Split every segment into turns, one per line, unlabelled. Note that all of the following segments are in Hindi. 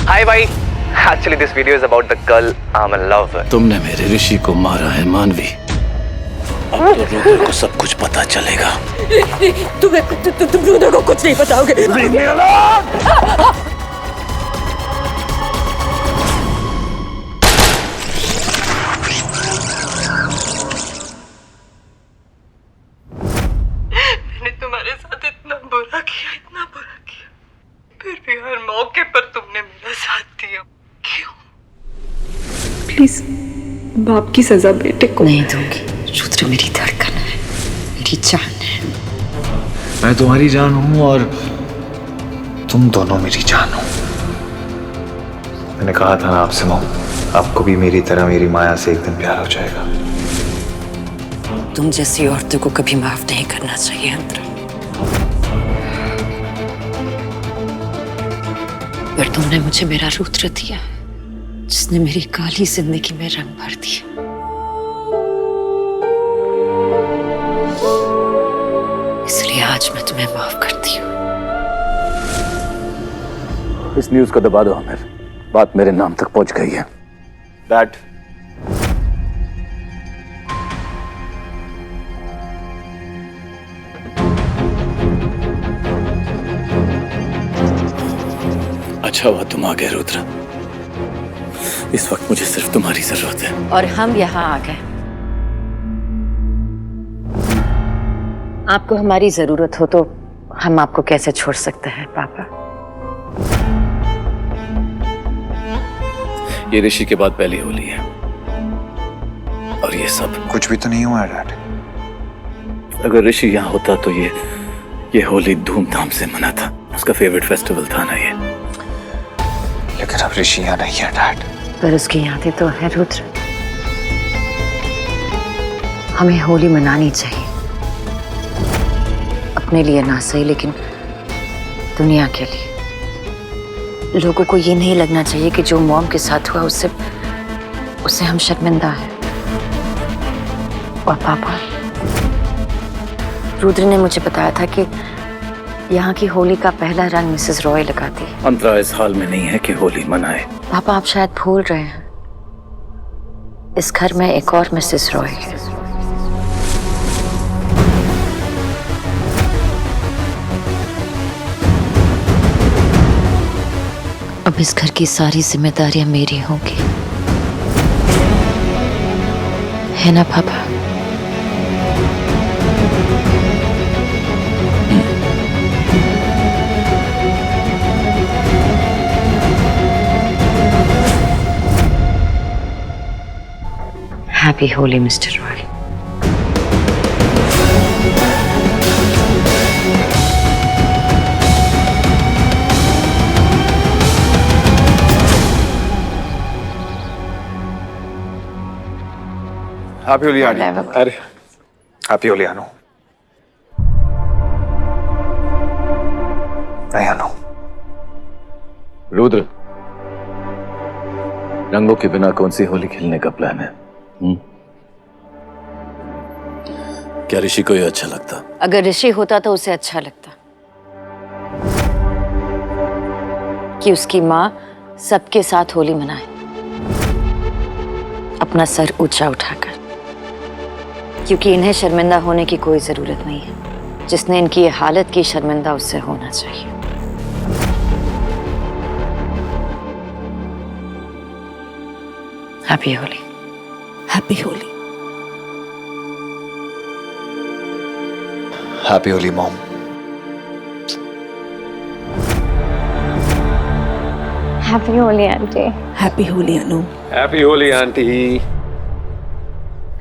Hi भाई, actually this video is about the girl I'm in love with.
तुमने मेरे ऋषि को मारा है मानवी। अब तो रुद्र को सब कुछ पता चलेगा।
तुम रुद्र को कुछ नहीं बताओगे।
मैंने तुम्हारे साथ इतना बुरा किया, फिर भी हर मौके पर तुमने मेरा साथ दिया। क्यों?
प्लीज बाप की सजा बेटे को
नहीं दूंगी। रुद्र मेरी धड़कन है, मेरी जान है।
मैं तुम्हारी जान हूं और तुम दोनों मेरी जान हो। मैंने कहा था ना आपसे मॉम, आपको भी मेरी तरह मेरी माया से एक दिन प्यार हो जाएगा।
तुम जैसी औरतों को कभी माफ नहीं करना चाहिए अंतरा। पर तुमने मुझे मेरा रुद्र दिया, जिसने मेरी काली जिंदगी में रंग भर दिया। इसलिए आज मैं तुम्हें माफ करती हूँ।
इस न्यूज़ को दबा दो आमिर, बात मेरे नाम तक पहुंच गई है।
डैड,
अच्छा हुआ तुम आ गए रुद्र। इस वक्त मुझे सिर्फ तुम्हारी जरूरत है।
और हम यहाँ आ गए। आपको हमारी जरूरत हो तो हम आपको कैसे छोड़ सकते हैं पापा?
ये ऋषि के बाद पहली होली है और ये सब
कुछ भी तो नहीं हुआ डैड।
अगर ऋषि यहाँ होता तो ये होली धूमधाम से मना था। उसका फेवरेट फेस्टिवल था ना ये।
लेकिन अब ऋषि यहाँ नहीं है डैड।
पर उसकी यादें तो है रुद्र। हमें होली मनानी चाहिए, अपने लिए ना सही लेकिन दुनिया के लिए। लोगों को ये नहीं लगना चाहिए कि जो मॉम के साथ हुआ उससे हम शर्मिंदा हैं। और पापा, रुद्र ने मुझे बताया था कि यहाँ की होली का पहला रंग मिसेस रॉय लगाती है।
अंतरा इस हाल में नहीं है कि होली मनाए।
पापा आप शायद भूल रहे हैं, इस घर में एक और मिसेस रॉय है। अब इस घर की सारी जिम्मेदारियां मेरी होंगी, है ना पापा? Happy Holi, Mr. Roy.
Happy Holi आनी। अरे हैप्पी होली आनो। नहीं आनो।
रुद्र, रंगों के बिना कौन सी होली खेलने का प्लान है? क्या ऋषि को ये अच्छा लगता?
अगर ऋषि होता तो उसे अच्छा लगता कि उसकी माँ सबके साथ होली मनाए, अपना सर ऊंचा उठाकर। क्योंकि इन्हें शर्मिंदा होने की कोई जरूरत नहीं है। जिसने इनकी ये हालत की, शर्मिंदा उससे होना चाहिए। Happy Holi.
Happy Holi.
Happy Holi mom.
Happy Holi aunty.
Happy Holi Anu.
Happy Holi aunty.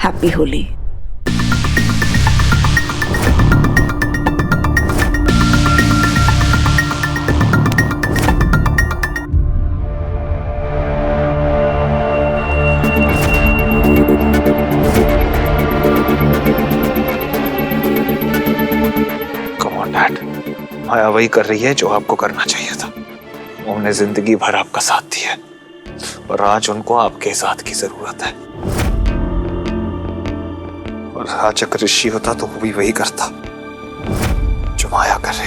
Happy Holi.
Maya वही कर रही है जो आपको करना चाहिए था। उन्होंने जिंदगी भर आपका साथ दिया और आज उनको आपके साथ की जरूरत है। और आज अगर ऋषि होता तो वो भी वही करता जो माया कर रही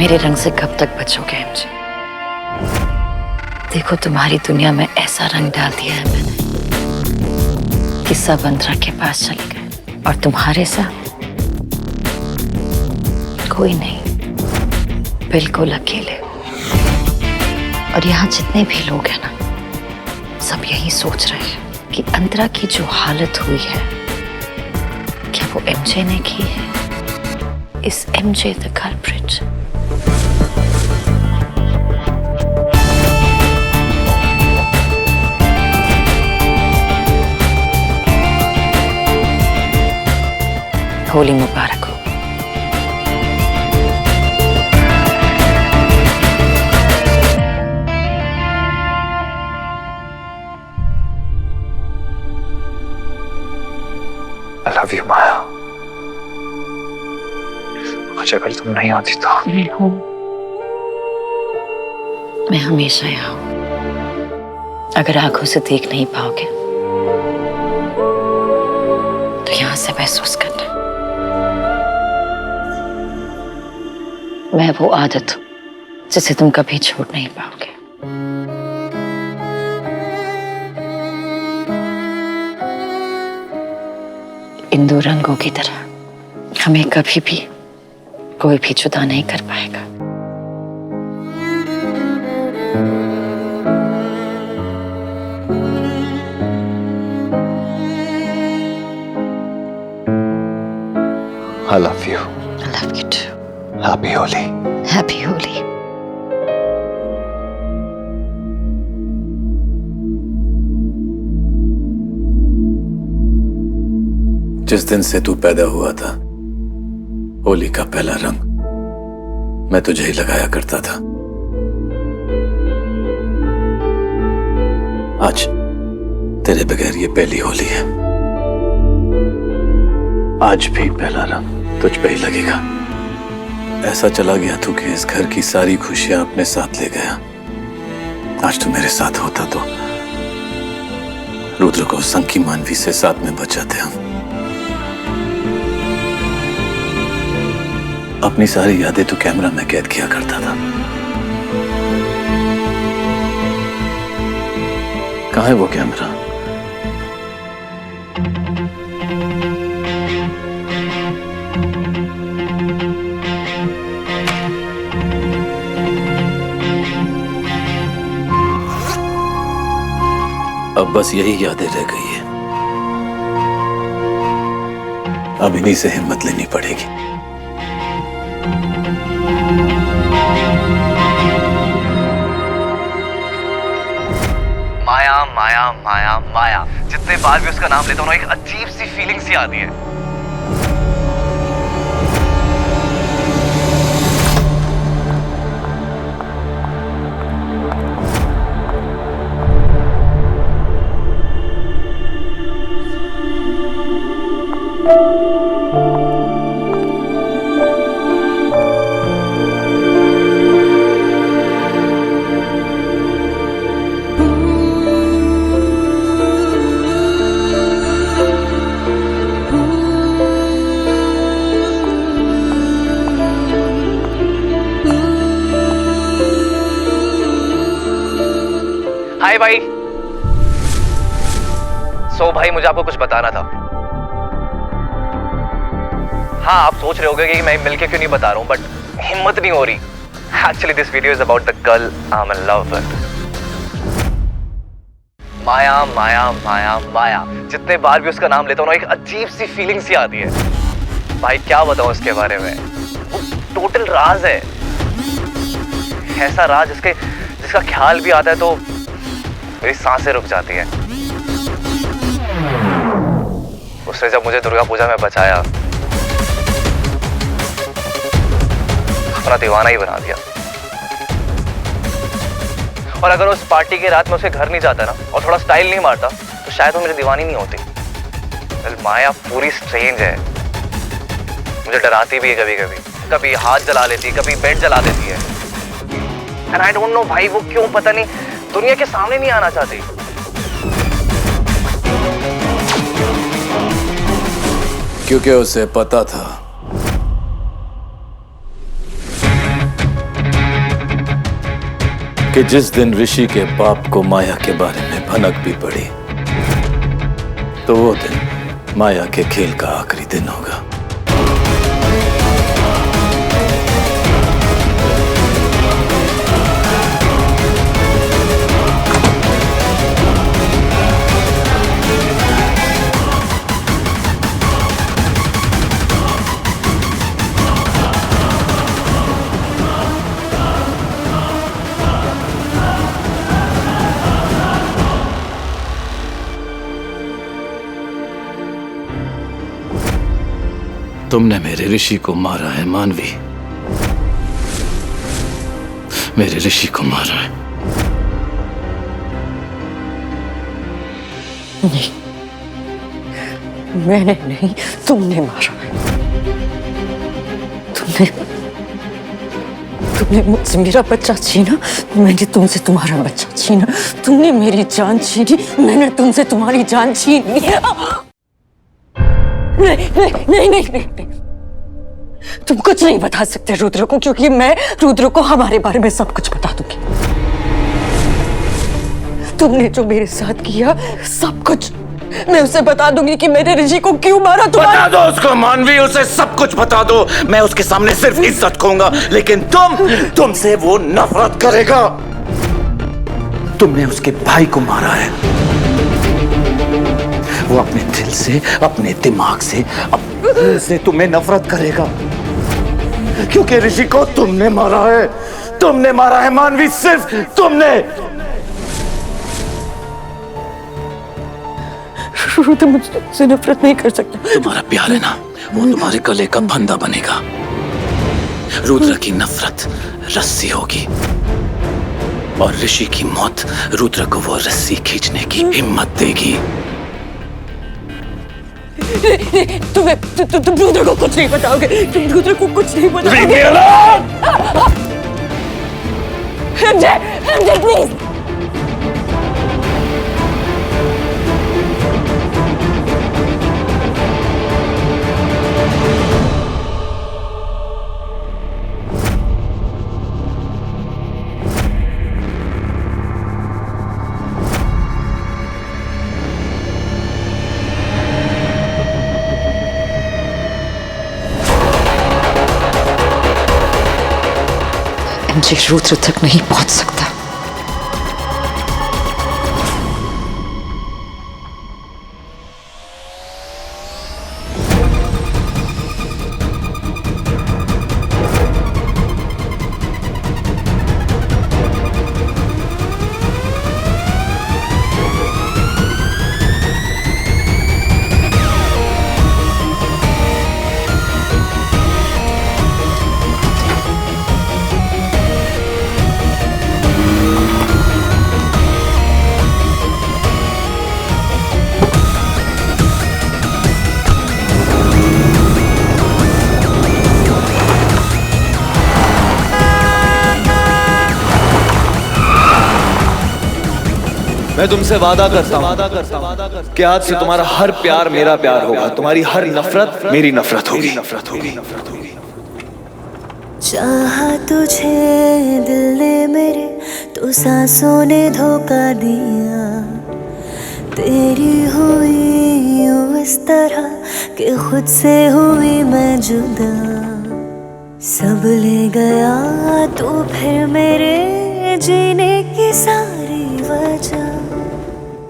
मेरे रंग से कब तक बचोगे एमजे? देखो तुम्हारी दुनिया में ऐसा रंग डाल दिया है मैंने कि सब अंतरा के पास चले गए और तुम्हारे साथ कोई नहीं, बिल्कुल अकेले। और यहाँ जितने भी लोग हैं ना, सब यही सोच रहे हैं कि अंतरा की जो हालत हुई है क्या वो एमजे ने की है? Is MJ the culprit? Holi मुबारक हो।
I love you, माया। आज अगर तुम नहीं आती तो
मैं हूँ, मैं हमेशा यहाँ हूँ। अगर आंखों से देख नहीं पाओगे तो यहाँ से महसूस करना। मैं वो आदत हूँ जिसे तुम कभी छोड़ नहीं पाओगे। इन दो रंगों की तरह हमें कभी भी कोई भी जुदा नहीं कर पाएगा।
I love you।
I love you too.
Happy Holi।
Happy Holi।
जिस दिन से तू पैदा हुआ था, होली का पहला रंग मैं तुझे ही लगाया करता था। आज तेरे बगैर ये पहली होली है। आज भी पहला रंग तुझ पे ही लगेगा। ऐसा चला गया तू कि इस घर की सारी खुशियां अपने साथ ले गया। आज तू मेरे साथ होता तो रुद्र को संकी मानवी से साथ में बचाते हम। अपनी सारी यादें तू कैमरा में कैद किया करता था। कहाँ है वो कैमरा? अब बस यही यादें रह गई है। अब इन्हीं से हिम्मत लेनी पड़ेगी।
माया माया माया माया, जितने बार भी उसका नाम लेता हूँ ना, एक अजीब सी फीलिंग सी आती है। हाय भाई। भाई मुझे आपको कुछ बताना था। हाँ, आप सोच रहे होगे कि मैं मिलके क्यों नहीं बता रहा हूँ, बट हिम्मत नहीं हो रही। Actually this video is about the girl I am in love with. Maya Maya Maya Maya, जितने बार भी उसका नाम लेता हूँ ना, एक अजीब सी फीलिंग सी आती है। भाई क्या बताऊँ उसके बारे में, वो टोटल राज है। ऐसा राज जिसका ख्याल भी आता है तो मेरी सांसें रुक जाती हैं। उसने जब मुझे दुर्गा पूजा में बचाया, अपना दीवाना ही बना दिया। और अगर उस पार्टी की रात में उसके घर नहीं जाता ना और थोड़ा स्टाइल नहीं मारता तो शायद वो मेरी दीवानी नहीं होती। माया पूरी स्ट्रेंज है, मुझे डराती भी है कभी कभी। कभी हाथ जला लेती, कभी बेड जला देती है। एंड आई डोंट नो भाई वो क्यों, पता नहीं, दुनिया के सामने नहीं आना चाहती।
क्योंकि उसे पता था कि जिस दिन ऋषि के बाप को माया के बारे में भनक भी पड़ी तो वो दिन माया के खेल का आखिरी दिन होगा। तुमने मेरे ऋषि को मारा है मानवी, मेरे ऋषि को मारा है।
नहीं, मैंने नहीं, तुमने मारा है। तुमने मुझसे मेरा बच्चा छीना, मैंने तुमसे तुम्हारा बच्चा छीना। तुमने मेरी जान छीनी, मैंने तुमसे तुम्हारी जान छीनी। नहीं। तुम कुछ नहीं बता सकते रुद्र को, क्योंकि मैं रुद्र को हमारे बारे में सब कुछ बता दूंगी। तुमने जो मेरे साथ किया सब कुछ मैं उसे बता दूंगी कि मेरे ऋषि को क्यों मारा।
बता दो उसको मानवी, उसे सब कुछ बता दो। मैं उसके सामने सिर्फ इज्जत खोऊंगा, लेकिन तुमसे वो नफरत करेगा। तुमने उसके भाई को मारा है। वो अपने दिल से, अपने दिमाग से तुम्हें नफरत करेगा, क्योंकि ऋषि को तुमने मारा है। तुमने मारा है मानवी, सिर्फ तुमने।
रुद्र मुझसे नफरत नहीं कर सकता।
तुम्हारा प्यार है ना, वो तुम्हारे गले का फंदा बनेगा। रुद्र की नफरत रस्सी होगी, और ऋषि की मौत रुद्र को वो रस्सी खींचने की हिम्मत देगी।
तुम रुद्र को कुछ नहीं बताओगे। तुम रुद्र को कुछ नहीं बताओगे। प्लीज। MJ रुद्र तक नहीं पहुंच सकता।
मैं तुमसे वादा करता हूँ कि आज से तुम्हारा हर प्यार मेरा प्यार होगा, तुम्हारी हर नफरत मेरी नफरत होगी।
चाहा तुझे दिल ने मेरे, तो सांसों ने धोखा दिया। तेरी हुई यूं इस तरह कि खुद से हुई मैं जुदा। सब ले गया तो फिर मेरे जीने की सारी वजह।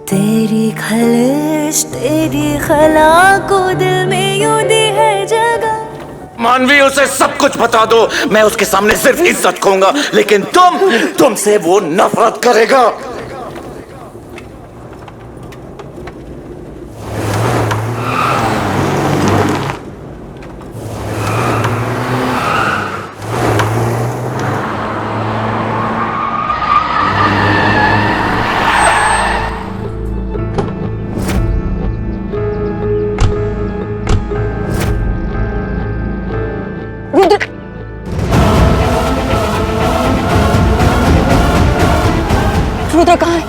तेरी खलिश तेरी खला को दिल में यूं दी है जगह।
मानवी, उसे सब कुछ बता दो। मैं उसके सामने सिर्फ इज्जत खोऊंगा, लेकिन तुमसे वो नफरत करेगा।
रुद्र कहाँ है?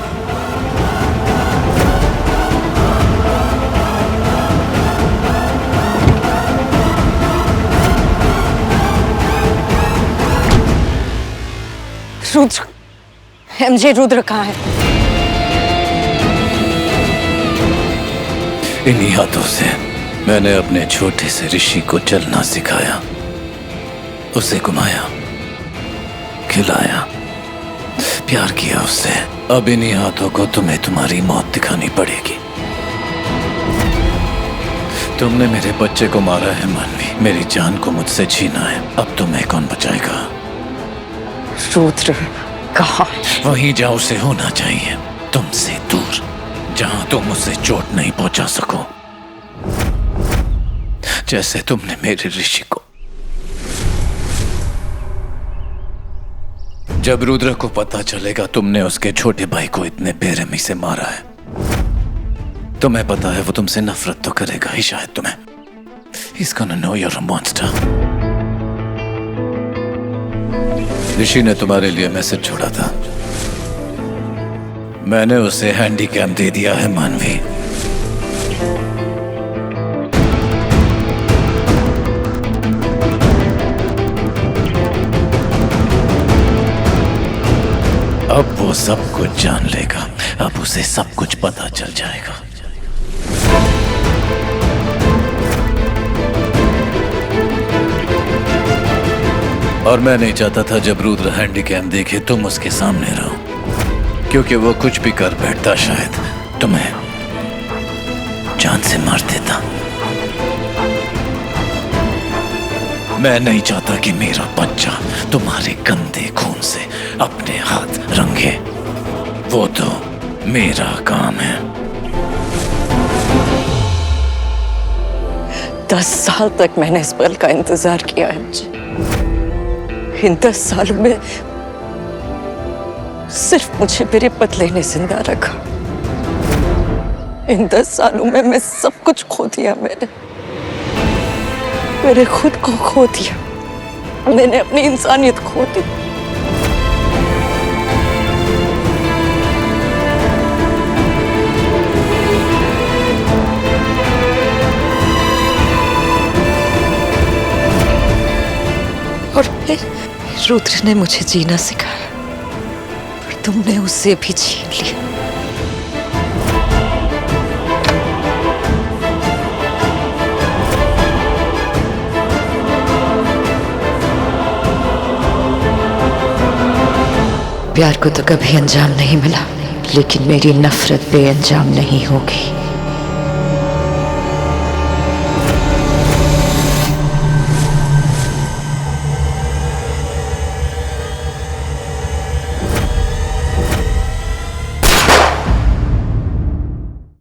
रुद्र एमजे रुद्र कहाँ है?
इन्हीं हाथों से मैंने अपने छोटे से ऋषि को चलना सिखाया, उसे घुमाया, खिलाया, प्यार किया उससे। अब इन्हीं हाथों को तुम्हें तुम्हारी मौत दिखानी पड़ेगी। तुमने मेरे बच्चे को मारा है मानवी, मेरी जान को मुझसे छीना है। अब तुम्हें कौन बचाएगा?
रुद्र कहाँ है?
वहीं जहां उसे होना चाहिए, तुमसे दूर, जहां तुम उसे चोट नहीं पहुंचा सको, जैसे तुमने मेरे ऋषि को। जब रुद्र को पता चलेगा तुमने उसके छोटे भाई को इतने बेरहमी से मारा है, तुम्हें पता है वो तुमसे नफरत तो करेगा ही शायद तुम्हें। He's gonna know you're a monster. ऋषि ने तुम्हारे लिए मैसेज छोड़ा था, मैंने उसे हैंडीकैप दे दिया है मानवी। अब वो सब कुछ जान लेगा, अब उसे सब कुछ पता चल जाएगा। और मैं नहीं चाहता था जब रुद्र हैंडीकैप देखे तुम उसके सामने रहो, क्योंकि वो कुछ भी कर बैठता शायद तुम्हें जान से मार देता। मैं नहीं चाहता कि मेरा बच्चा तुम्हारे गंदे खून से अपने हाथ रंगे, वो तो मेरा काम है।
10 साल तक मैंने इस पल का इंतजार किया है मुझे। इन 10 सालों में सिर्फ मुझे मेरे पतले ने जिंदा रखा। इन 10 सालों में मैं सब कुछ खो दिया। मैंने खुद को खो दिया, मैंने अपनी इंसानियत खो दी। और फिर रुद्र ने मुझे जीना सिखाया, पर तुमने उसे भी छीन लिया। प्यार को तो कभी अंजाम नहीं मिला, लेकिन मेरी नफरत बेअंजाम नहीं होगी।